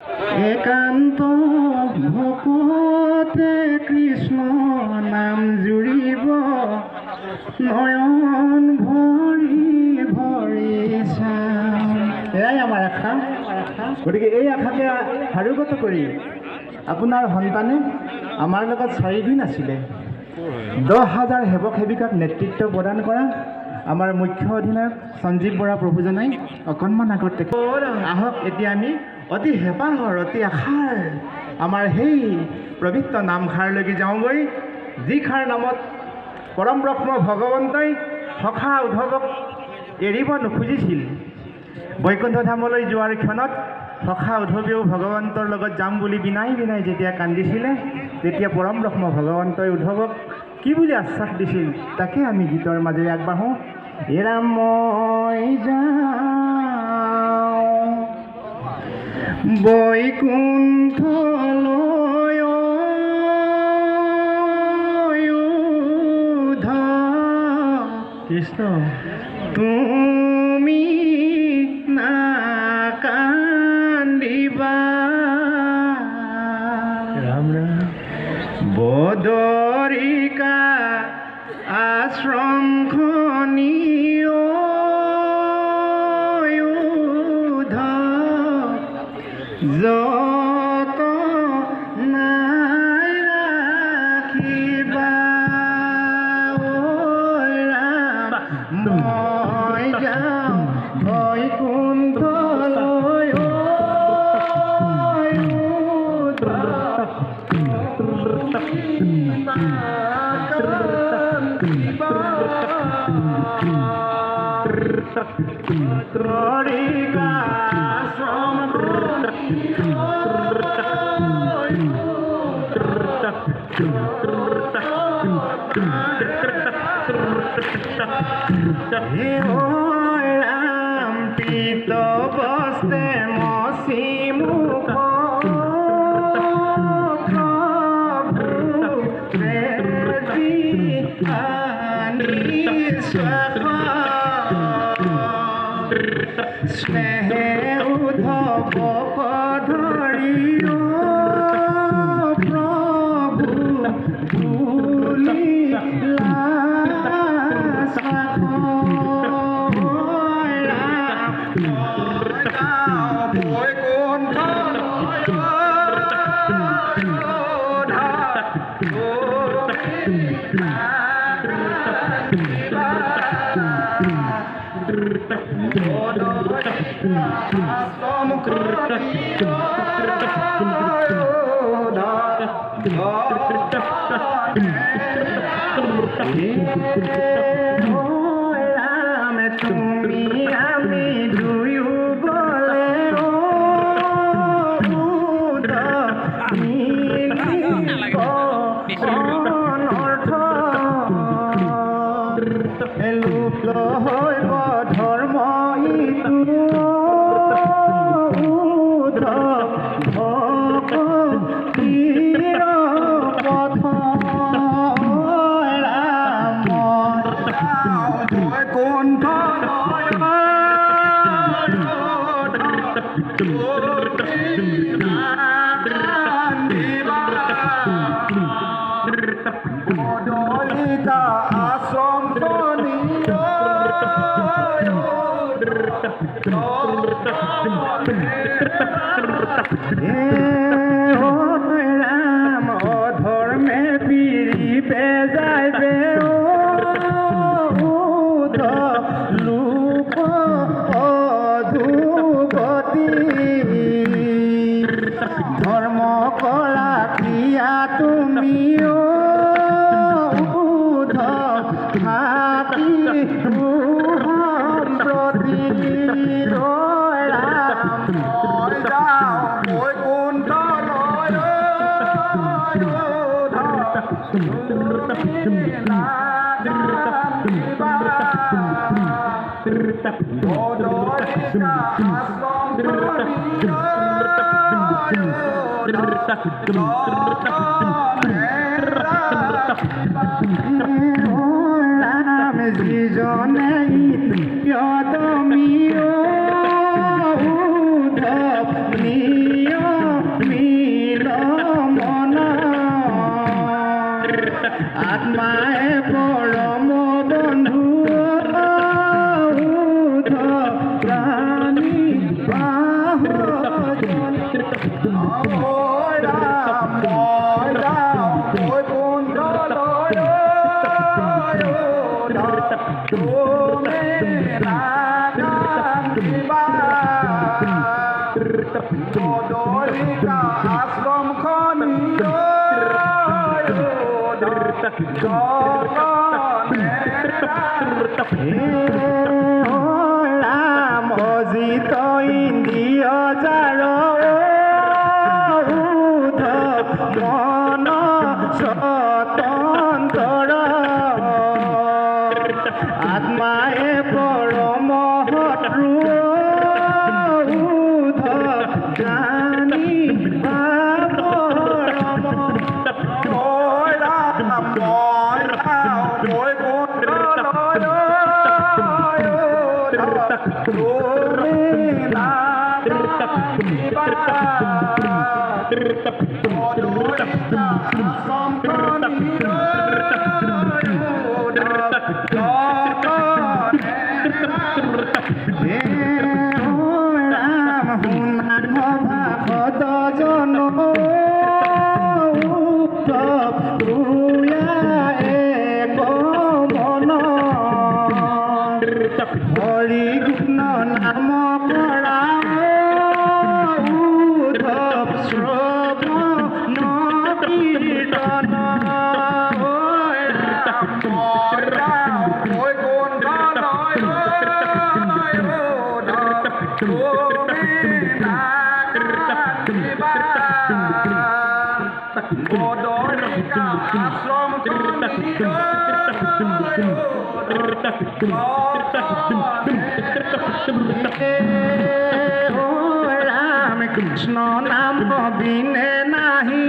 একান্ত ভকতে কৃষ্ণ নাম জুৰিব নয়ন ভৰি ভৰি চাম। এয়াই আমাৰ আশা। গতিকে এই আশাকে সাৰোগত কৰি আপোনাৰ সন্তানে আমাৰ লগত 4 দিন আছিলে। 10,000 সেৱক সেৱিকাক নেতৃত্ব প্ৰদান কৰা আমাৰ মুখ্য অধিনায়ক সঞ্জীৱ বৰা প্ৰভু জনাই অকণমান আগত তেখেত আহক এতিয়া আমি অতি হেঁপাহৰ অতি আশাৰ আমাৰ সেই পবিত্ৰ নামষাৰলৈকে যাওঁগৈ, যিষাৰ নামত পৰম ব্ৰহ্ম ভগৱন্তই সখা উদ্ধৱক এৰিব নোখুজিছিল। বৈকুণ্ঠ ধামলৈ যোৱাৰ ক্ষণত সখা উদ্ধৱেও ভগৱন্তৰ লগত যাম বুলি বিনাই বিনাই যেতিয়া কান্দিছিলে, তেতিয়া পৰম ব্ৰহ্ম ভগৱন্তই উদ্ধৱক কি বুলি আশ্বাস দিছিল তাকে আমি গীতৰ মাজেৰে আগবাঢ়োঁ। এৰা মই যাওঁ বৈকুণ্ঠলৈ কৃষ্ণ তুমি নাকান্দিবা ৰাম ৰাম বদৰিকা আশ্ৰম খনি যত নাই ৰাখিবা ৰাম মই যাওঁ বৈকুণ্ঠলৈ ৰাম পিত বস্তে মচি মুখ স্নেহে উদ্ধৱ ধৰি প্ৰভু বুলি ৰাম তুমি আমি দুয়ো গলে অনৰ্থ লোপ হৈ ধৰ্ম ইটো রাম অধর্মে পিড়ি বেজাইবে লোক অধুগতি ধর্ম কলা ক্রিয়া তুমিও থাকি সম্প্রতি রাম যিজনে তুমি নিয় আত্মায়ে পরম বন্ধু উদ্ধরাণী বাহজন আশ্রম রাম অজিত ইন্দ্রিয় যার মন স্বতন্ত্র আত্মায়ে পরম শত্রু জানি রাম হুনান ভাগত জন এক মন হরি কৃষ্ণ নাম কৰা উদ্ধৱ শ্ৰৱণ কীৰ্তন ৰাম কৃষ্ণ নাম বিনে নাহি